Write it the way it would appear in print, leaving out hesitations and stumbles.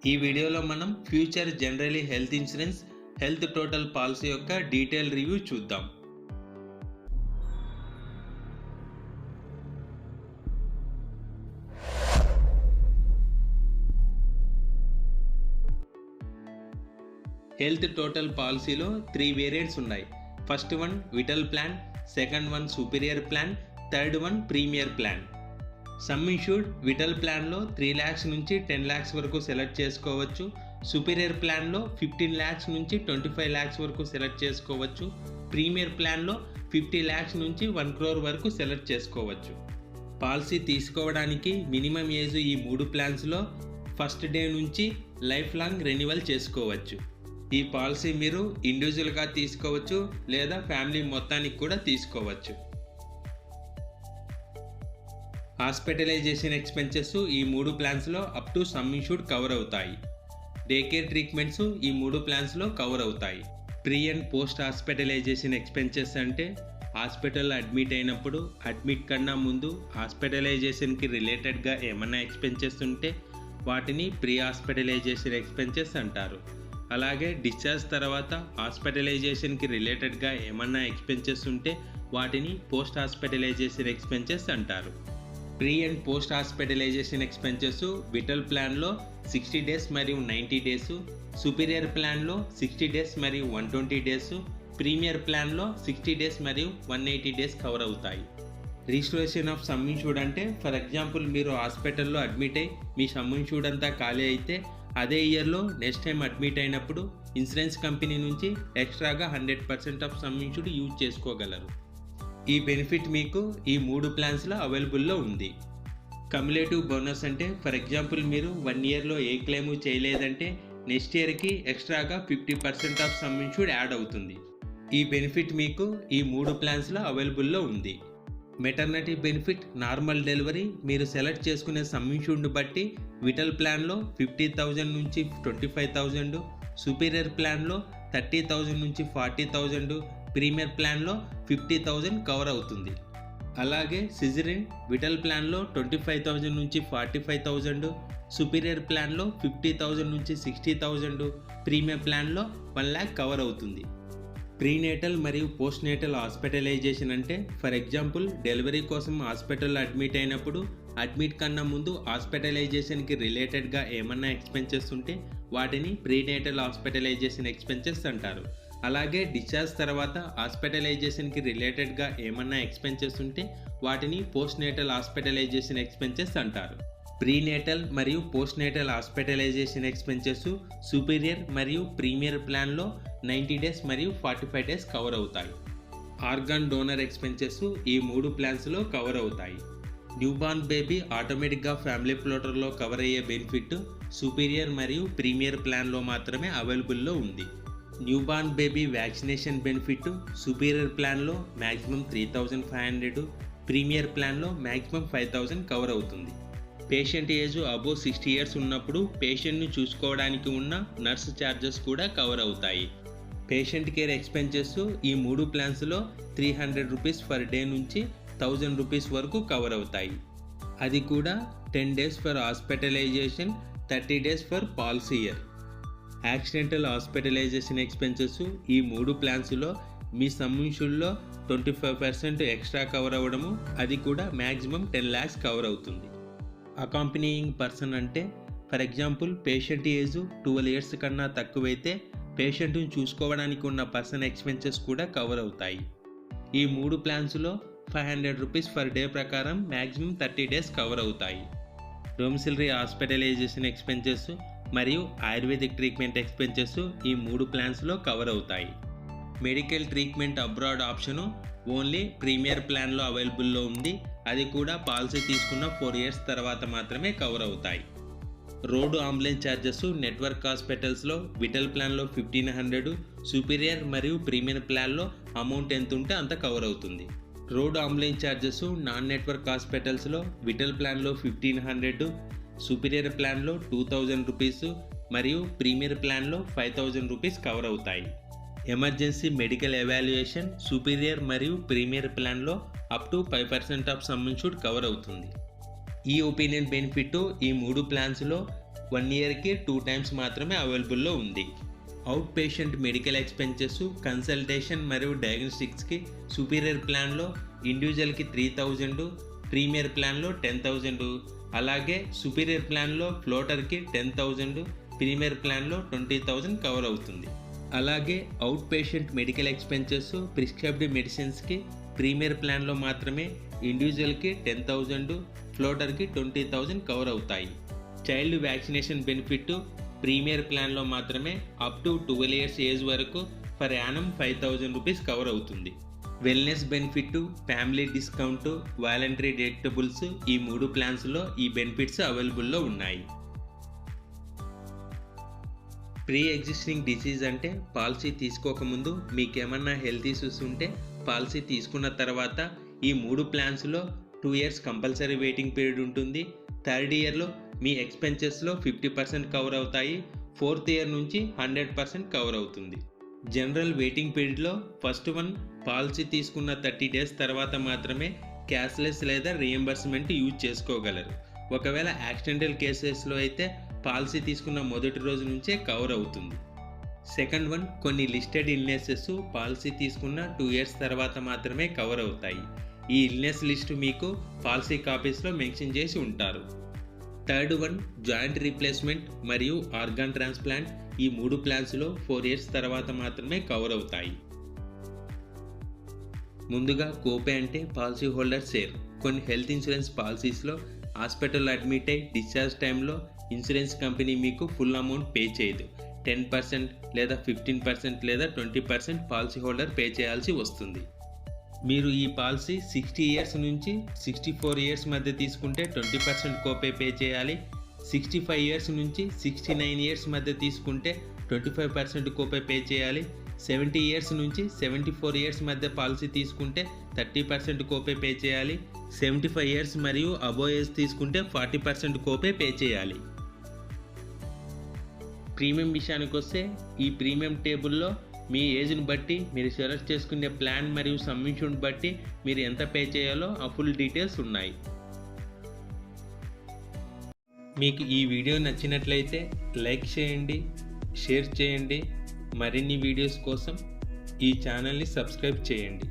ఈ వీడియోలో మనం Future Generali health insurance health total policy యొక్క డీటెయిల్ రివ్యూ చూద్దాం. హెల్త్ టోటల్ పాలసీలో 3 వేరియంట్స్ ఉన్నాయి. First one vital plan, second one superior plan, third one premier plan. Sum insured vital ప్లాన్లో 3 lakhs నుంచి 10 lakhs వరకు సెలెక్ట్ చేసుకోవచ్చు. సుపీరియర్ ప్లాన్లో 15 lakhs నుంచి 25 lakhs వరకు సెలెక్ట్ చేసుకోవచ్చు. ప్రీమియర్ ప్లాన్లో 50 lakhs నుంచి 1 crore వరకు సెలెక్ట్ చేసుకోవచ్చు. పాలసీ తీసుకోవడానికి మినిమం ఏజ్ ఈ 3 ప్లాన్స్లో ఫస్ట్ డే నుంచి లైఫ్ లాంగ్ రెన్యువల్ చేసుకోవచ్చు. ఈ పాలసీ మీరు ఇండివిజువల్గా తీసుకోవచ్చు లేదా ఫ్యామిలీ మొత్తానికి కూడా తీసుకోవచ్చు. హాస్పిటలైజేషన్ ఎక్స్పెన్సెస్ ఈ 3 ప్లాన్స్లో up to sum insured cover అవుతాయి. డే కేర్ ట్రీట్మెంట్స్ ఈ 3 ప్లాన్స్లో కవర్ అవుతాయి. Pre and post hospitalization expenses అంటే హాస్పిటల్లో అడ్మిట్ అయినప్పుడు అడ్మిట్ కన్నా ముందు హాస్పిటలైజేషన్కి రిలేటెడ్గా ఏమన్నా ఎక్స్పెన్సెస్ ఉంటే వాటిని ప్రీ హాస్పిటలైజేషన్ ఎక్స్పెన్సెస్ అంటారు. అలాగే డిశ్చార్జ్ తర్వాత హాస్పిటలైజేషన్కి రిలేటెడ్గా ఏమన్నా ఎక్స్పెన్సెస్ ఉంటే వాటిని పోస్ట్ హాస్పిటలైజేషన్ ఎక్స్పెన్సెస్ అంటారు. Pre and post hospitalization expenses vital ప్లాన్లో 60 days మరియు 90 days, సుపీరియర్ ప్లాన్లో 60 days మరియు 120 days, ప్రీమియర్ ప్లాన్లో 60 days మరియు 180 days కవర్ అవుతాయి. రిజిస్ట్రేషన్ ఆఫ్ సమ్ ఇన్ష్యూర్డ్ అంటే ఫర్ ఎగ్జాంపుల్ మీరు హాస్పిటల్లో అడ్మిట్ అయ్యి మీ సమ్ ఇన్ష్యూర్డ్ అంతా ఖాళీ అయితే అదే ఇయర్లో నెక్స్ట్ టైం అడ్మిట్ అయినప్పుడు ఇన్సూరెన్స్ కంపెనీ నుంచి ఎక్స్ట్రాగా 100% ఆఫ్ సమ్ ఇన్ష్యూర్డ్ యూజ్ చేసుకోగలరు. ఈ బెనిఫిట్ మీకు ఈ 3 ప్లాన్స్లో అవైలబుల్లో ఉంది. కమ్యులేటివ్ బోనస్ అంటే ఫర్ ఎగ్జాంపుల్ మీరు 1 yearలో ఏ క్లెయిమ్ చేయలేదంటే నెక్స్ట్ ఇయర్కి ఎక్స్ట్రాగా 50% ఆఫ్ సమ్ ఇన్ష్యూర్డ్ యాడ్ అవుతుంది. ఈ బెనిఫిట్ మీకు ఈ 3 ప్లాన్స్లో అవైలబుల్లో ఉంది. మెటర్నిటీ బెనిఫిట్ నార్మల్ డెలివరీ మీరు సెలెక్ట్ చేసుకునే సమ్ ఇన్ష్యూర్డ్ని బట్టి విటల్ ప్లాన్లో 50,000 నుంచి 25,000, సుపీరియర్ ప్లాన్లో 30,000 నుంచి 40,000, ప్రీమియర్ ప్లాన్లో 50,000 కవర్ అవుతుంది. అలాగే సిజరిన్ విటల్ ప్లాన్లో 25,000 నుంచి 45,000, సుపీరియర్ ప్లాన్లో 50,000 నుంచి 60,000, ప్రీమియర్ ప్లాన్లో 1 lakh కవర్ అవుతుంది. ప్రీనేటల్ మరియు పోస్ట్ నేటల్ హాస్పిటలైజేషన్ అంటే ఫర్ ఎగ్జాంపుల్ డెలివరీ కోసం హాస్పిటల్లో అడ్మిట్ అయినప్పుడు అడ్మిట్ కన్నా ముందు హాస్పిటలైజేషన్కి రిలేటెడ్గా ఏమన్నా ఎక్స్పెన్సెస్ ఉంటే వాటిని ప్రీనేటల్ హాస్పిటలైజేషన్ ఎక్స్పెన్సెస్ అంటారు. అలాగే డిశ్చార్జ్ తర్వాత హాస్పిటలైజేషన్కి రిలేటెడ్గా ఏమన్నా ఎక్స్పెన్సెస్ ఉంటే వాటిని పోస్ట్ నేటల్ హాస్పిటలైజేషన్ ఎక్స్పెన్సెస్ అంటారు. ప్రీనేటల్ మరియు post natal hospitalization expenses superior మరియు ప్రీమియర్ ప్లాన్లో 90 days మరియు 45 days కవర్ అవుతాయి. ఆర్గాన్ డోనర్ ఎక్స్పెన్సెస్ ఈ 3 ప్లాన్స్లో కవర్ అవుతాయి. న్యూబార్న్ బేబీ ఆటోమేటిక్గా ఫ్యామిలీ ఫ్లోటర్లో కవర్ అయ్యే బెనిఫిట్ సుపీరియర్ మరియు ప్రీమియర్ ప్లాన్లో మాత్రమే అవైలబుల్లో ఉంది. Newborn baby vaccination benefit superior ప్లాన్లో మ్యాక్సిమం 3,500, ప్రీమియర్ ప్లాన్లో మ్యాక్సిమం 5,000 కవర్ అవుతుంది. పేషెంట్ ఏజ్ అబోవ్ 60 years ఉన్నప్పుడు పేషెంట్ని చూసుకోవడానికి ఉన్న నర్స్ ఛార్జెస్ కూడా కవర్ అవుతాయి. పేషెంట్ కేర్ ఎక్స్పెన్సెస్ ఈ 3 ప్లాన్స్లో 300 rupees పర్ డే నుంచి 1,000 rupees వరకు కవర్ అవుతాయి. అది కూడా 10 days for hospitalization, 30 days for policy year. Accidental hospitalization expenses ఈ 3 ప్లాన్స్లో మీ సమ్ ఇన్ష్యూర్డ్లో 25% ఎక్స్ట్రా కవర్ అవ్వడము, అది కూడా మ్యాక్సిమం 10 lakhs కవర్ అవుతుంది. అకాంపెనీయింగ్ పర్సన్ అంటే for example patient age 12 years కన్నా తక్కువైతే పేషెంట్ని చూసుకోవడానికి ఉన్న పర్సన్ ఎక్స్పెన్సెస్ కూడా కవర్ అవుతాయి. ఈ 3 ప్లాన్స్లో 500 rupees పర్ డే ప్రకారం మ్యాక్సిమం 30 days కవర్ అవుతాయి. డొమిసిలరీ హాస్పిటలైజేషన్ ఎక్స్పెన్సెస్ మరియు ఆయుర్వేదిక్ ట్రీట్మెంట్ ఎక్స్పెన్సెస్ ఈ 3 ప్లాన్స్లో కవర్ అవుతాయి. Medical treatment abroad option only premier ప్లాన్లో అవైలబుల్లో ఉంది. అది కూడా పాలసీ తీసుకున్న 4 years తర్వాత మాత్రమే కవర్ అవుతాయి. రోడ్డు అంబులెన్స్ ఛార్జెస్ నెట్వర్క్ హాస్పిటల్స్లో విటల్ ప్లాన్లో 1,500, సుపీరియర్ మరియు ప్రీమియర్ ప్లాన్లో అమౌంట్ ఎంత ఉంటే అంత కవర్ అవుతుంది. Road ambulance charges non network హాస్పిటల్స్లో విటల్ ప్లాన్లో 1,500, సుపీరియర్ ప్లాన్లో 2,000 rupees మరియు ప్రీమియర్ ప్లాన్లో 5,000 rupees కవర్ అవుతాయి. ఎమర్జెన్సీ మెడికల్ ఎవాల్యుయేషన్ సుపీరియర్ మరియు ప్రీమియర్ ప్లాన్లో up to 5% of some insured cover అవుతుంది. ఈ ఒపీనియన్ బెనిఫిట్ ఈ 3 ప్లాన్స్లో 1 ఇయర్కి 2 టైమ్స్ మాత్రమే అవైలబుల్లో ఉంది. Out patient medical expenses, consultation మరియు డయాగ్నోస్టిక్స్కి సుపీరియర్ ప్లాన్లో ఇండివిజువల్కి 3000, ప్రీమియర్ ప్లాన్లో 10,000, అలాగే సుపీరియర్ ప్లాన్లో ఫ్లోటర్కి 10,000, ప్రీమియర్ ప్లాన్లో 20,000 కవర్ అవుతుంది. అలాగే out patient medical expenses, prescribed మెడిసిన్స్కి ప్రీమియర్ ప్లాన్లో మాత్రమే ఇండివిజువల్కి 10,000, ఫ్లోటర్కి 20,000 కవర్ అవుతాయి. చైల్డ్ వ్యాక్సినేషన్ బెనిఫిట్ ప్రీమియర్ ప్లాన్లో మాత్రమే అప్ టు 12 years ఏజ్ వరకు పర్ యానం 5,000 రూపీస్ కవర్ అవుతుంది. Wellness benefit, family discount, voluntary deductibles ఈ 3 ప్లాన్స్లో ఈ బెనిఫిట్స్ అవైలబుల్లో ఉన్నాయి. ప్రీ ఎగ్జిస్టింగ్ డిసీజ్ అంటే పాలసీ తీసుకోకముందు మీకేమన్నా హెల్త్ ఇష్యూస్ ఉంటే పాలసీ తీసుకున్న తర్వాత ఈ 3 ప్లాన్స్లో 2 years కంపల్సరీ వెయిటింగ్ పీరియడ్ ఉంటుంది. 3rd ఇయర్లో మీ ఎక్స్పెన్సెస్లో 50% కవర్ అవుతాయి. 4th ఇయర్ నుంచి 100% కవర్ అవుతుంది. జనరల్ వెయిటింగ్ పీరియడ్లో ఫస్ట్ వన్ పాలసీ తీసుకున్న 30 days తర్వాత మాత్రమే క్యాష్లెస్ లేదా రియంబర్స్మెంట్ యూజ్ చేసుకోగలరు. ఒకవేళ యాక్సిడెంటల్ కేసెస్లో అయితే పాలసీ తీసుకున్న మొదటి రోజు నుంచే కవర్ అవుతుంది. సెకండ్ వన్ కొన్ని లిస్టెడ్ ఇల్నెసెస్ పాలసీ తీసుకున్న 2 years తర్వాత మాత్రమే కవర్ అవుతాయి. ఈ ఇల్నెస్ లిస్టు మీకు పాలసీ కాపీస్లో మెన్షన్ చేసి ఉంటారు. థర్డ్ వన్ జాయింట్ రీప్లేస్మెంట్ మరియు ఆర్గాన్ ట్రాన్స్ప్లాంట్ ఈ 3 ప్లాన్స్లో 4 years తర్వాత మాత్రమే కవర్ అవుతాయి. ముందుగా కోపే అంటే పాలసీ హోల్డర్ షేర్. కొన్ని హెల్త్ ఇన్సూరెన్స్ పాలసీస్లో హాస్పిటల్ అడ్మిట్ అయి డిశ్చార్జ్ టైంలో ఇన్సూరెన్స్ కంపెనీ మీకు ఫుల్ అమౌంట్ పే చేయదు. 10% లేదా 15% లేదా 20% పాలసీ హోల్డర్ పే చేయాల్సి వస్తుంది. మీరు ఈ పాలసీ 60 years నుంచి 64 years మధ్య తీసుకుంటే 20% కోపే పే చేయాలి. 65 years నుంచి 69 years మధ్య తీసుకుంటే 25% కోపే పే చేయాలి. 70 years నుంచి 74 years మధ్య పాలసీ తీసుకుంటే 30% కోపే పే చేయాలి. 75 years మరియు అబోవ్ ఏజ్ తీసుకుంటే 40% కోపే పే చేయాలి. ప్రీమియం విషయానికి వస్తే ఈ ప్రీమియం టేబుల్లో మీ ఏజ్ని బట్టి మీరు సెలెక్ట్ చేసుకునే ప్లాన్ మరియు సమ్ ఇన్ష్యూర్డ్ బట్టి మీరు ఎంత పే చేయాలో ఆ ఫుల్ డీటెయిల్స్ ఉన్నాయి. మీకు ఈ వీడియో నచ్చినట్లయితే లైక్ చేయండి, షేర్ చేయండి. మరిన్ని వీడియోస్ కోసం ఈ ఛానల్ని సబ్స్క్రైబ్ చేయండి.